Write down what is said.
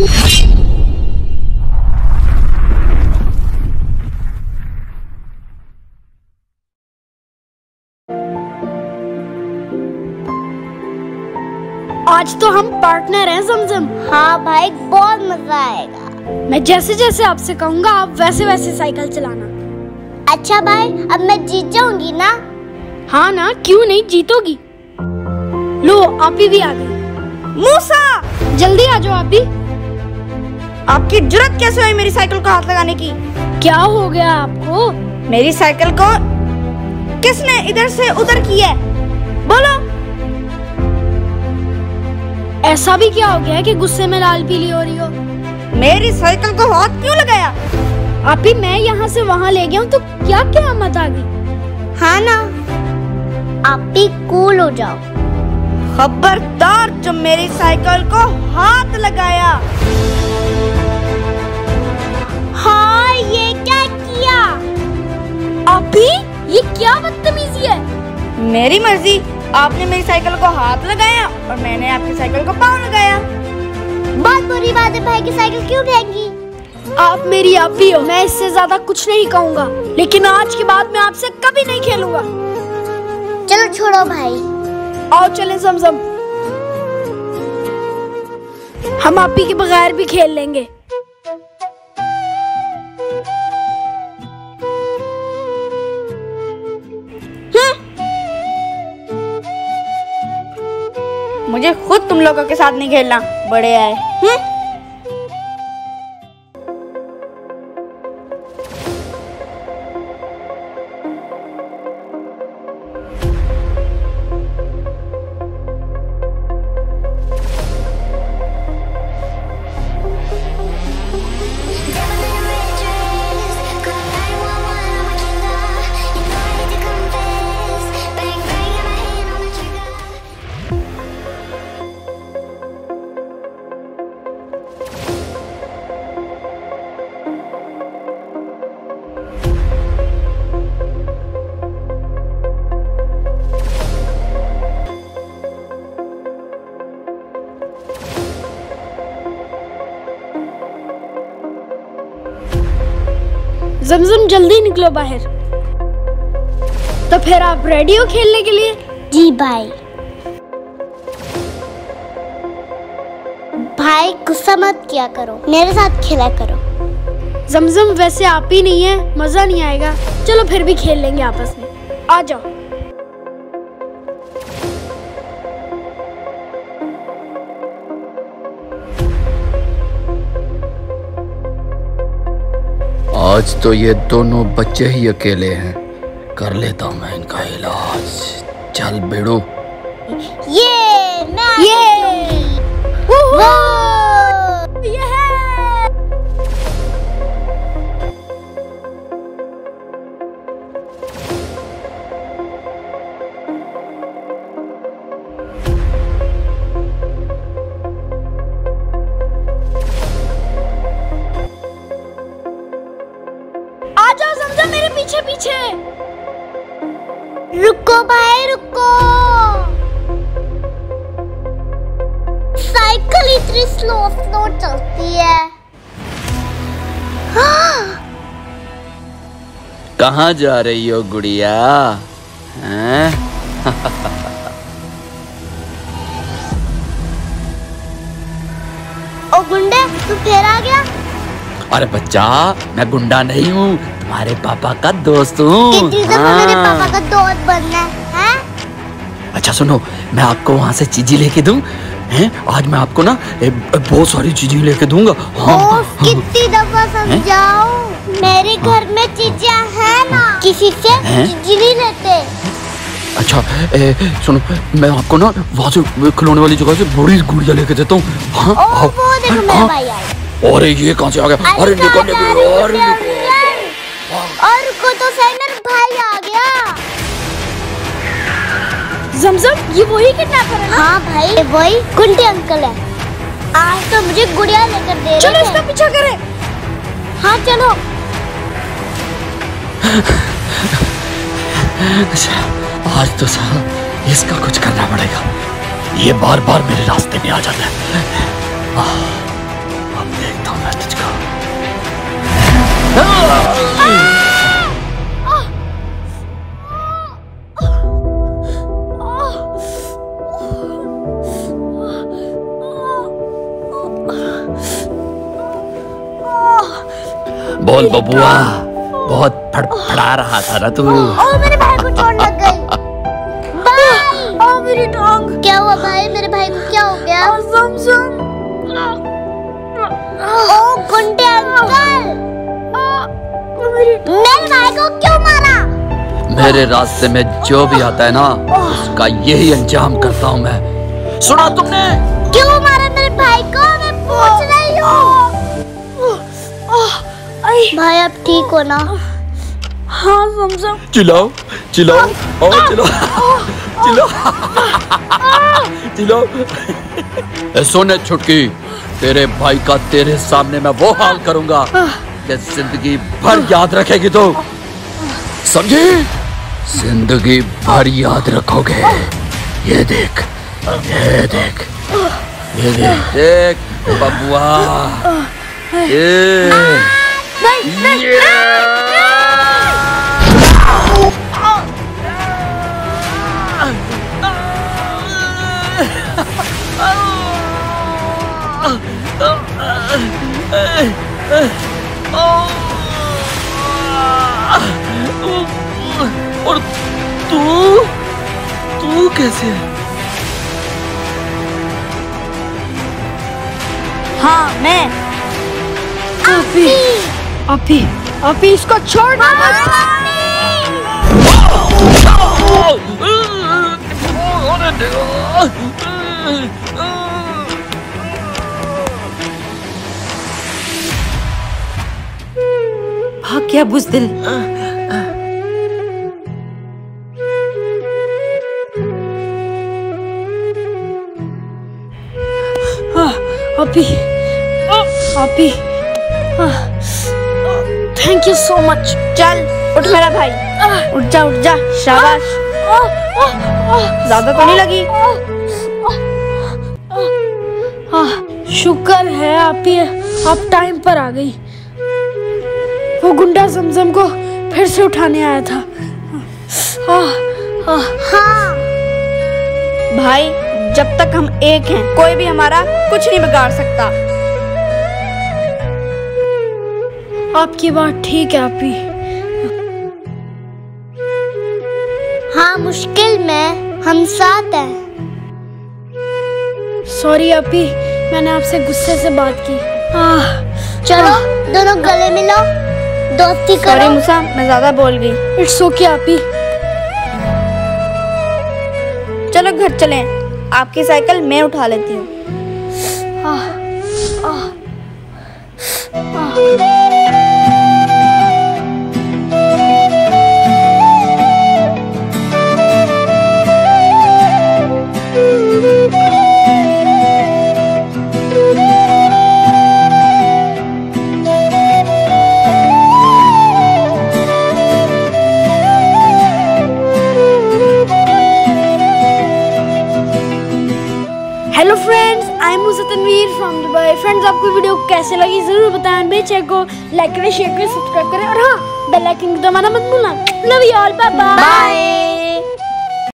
आज तो हम पार्टनर हैं जमजम। हाँ भाई, बहुत मजा आएगा। मैं जैसे जैसे आपसे कहूँगा आप वैसे वैसे साइकिल चलाना। अच्छा भाई, अब मैं जीत जाऊंगी ना? हाँ ना, क्यों नहीं जीतोगी। लो आप भी आ गई। मूसा, जल्दी आ जाओ आप भी। आपकी जुर्रत कैसे हुई मेरी साइकिल को हाथ लगाने की? क्या हो गया आपको? मेरी साइकिल को किसने इधर से उधर की है? बोलो। ऐसा भी क्या हो गया कि गुस्से में लाल पीली हो रही हो? मेरी साइकिल को हाथ क्यों लगाया? आप ही मैं यहाँ से वहाँ ले गया हूँ तो क्या क्या मत आ गई? हाँ ना, आप भी कूल हो जाओ। खबरदार जो मेरी साइकिल को हाथ लगाया। हाँ, ये क्या किया? अभी ये क्या बदतमीजी है? मेरी मर्जी, आपने मेरी साइकिल को हाथ लगाया और मैंने आपकी साइकिल को पाँव लगाया। बहुत बुरी बात है, भाई की साइकिल क्यों फेंकी? आप मेरी आप ही हो, मैं इससे ज्यादा कुछ नहीं कहूँगा, लेकिन आज के बाद मैं आपसे कभी नहीं खेलूंगा। चलो छोड़ो भाई, आओ चले जमजम, हम आप ही के बगैर भी खेल लेंगे। मुझे खुद तुम लोगों के साथ नहीं खेलना, बड़े आए। जमजम जल्दी निकलो बाहर। तो फिर आप रेडी हो खेलने के लिए? जी भाई। भाई गुस्सा मत किया करो, मेरे साथ खेला करो। जमजम वैसे आप ही नहीं है, मजा नहीं आएगा। चलो फिर भी खेल लेंगे आपस में, आ जाओ। आज तो ये दोनों बच्चे ही अकेले हैं, कर लेता हूँ मैं इनका इलाज। चल बेड़ू। ये मैं आ जाओ जमजम मेरे पीछे पीछे। रुको भाई रुको, साइकिल इतनी स्लो चलती है। कहाँ जा रही हो गुड़िया? हैं? ओ गुंडे, तू फिर आ गया? अरे बच्चा, मैं गुंडा नहीं हूँ, तुम्हारे पापा का दोस्त हूँ। कितनी दफा मेरे पापा का दोस्त बनना है? अच्छा सुनो, मैं आपको वहाँ से चीजें लेके दूँ हैं? आज मैं आपको ना बहुत सारी चीजें लेके दूंगा। हाँ, कितनी दफा समझाओ, मेरे घर में चीजें हैं ना, किसी से चीजें नहीं लेते। अच्छा सुनो, मैं आपको ना वहाँ से खिलौने वाली जगह से बड़ी गुड़िया लेके देता हूँ। हाँ, वो देखो मेरा भाई आया। अरे ये कहाँ से आ गया? अरे निकल और को तो सही, मेरा भाई आ गया। जमजम ये वही किडनैपर है ना? हाँ भाई, वही गुंडे अंकल है। आज तो मुझे गुड़िया लेकर दे रहे हैं। चलो इसका पीछा करें। हाँ चलो। आज तो साहब इसका कुछ करना पड़ेगा, ये बार बार मेरे रास्ते में आ जाता है। बोल बबुआ, बहुत फड़फड़ा रहा था ना तू। ओ मेरे भाई को चोट लग गई। भाई, मेरी टांग। क्या हुआ भाई? मेरे भाई को क्या हो गया? ज़मज़म। ओ गुंडे अंकल, मेरे भाई को क्यों मारा? मेरे रास्ते में जो भी आता है ना, उसका यही अंजाम करता हूँ मैं। सुना तुमने? क्यों मारा मेरे भाई को? मैं पूछ रही हूँ। भाई आप ठीक हो ना? हाँ ज़मज़म। चिल्लाओ चिल्लाओ और चिल्लाओ चिल्लाओ चिल्लाओ। सुन छुटकी, तेरे भाई का तेरे सामने मैं वो हाल करूंगा कि जिंदगी भर याद रखेगी तू, समझी? जिंदगी भर याद रखोगे। ये देख, ये देख, ये देख, देख बबुआ। और तू कैसे है? हाँ मैं। आप इसको छोड़ दो। हाँ क्या बुज़दिल। आपी, थैंक यू सो मच। चल उठ मेरा भाई, उठ जा शाबाश। ज्यादा तो नहीं लगी? शुक्र है आप टाइम पर आ गई। वो गुंडा ज़मज़म को फिर से उठाने आया था। हाँ भाई, जब तक हम एक हैं कोई भी hमारा कुछ नहीं बिगाड़ सकता। आपकी बात ठीक है आपी। हाँ, मुश्किल में हम साथ हैं। सॉरी आपी, मैंने आपसे गुस्से से बात की। चलो दोनों गले मिलो, दोस्ती सॉरी करो। मूसा, मैं ज्यादा बोल गई। इट्स ओके आपी। चलो घर चलें, आपकी साइकिल मैं उठा लेती हूँ। Hello friends, I am Musa Tanveer from Dubai. Friends, आपको वीडियो कैसे लगी जरूर बताएं। मेरे चैनल को लाइक करें, शेयर करें, सब्सक्राइब करें और हाँ, बेल आइकन को दबाना मत भूलना। Love you all, bye bye.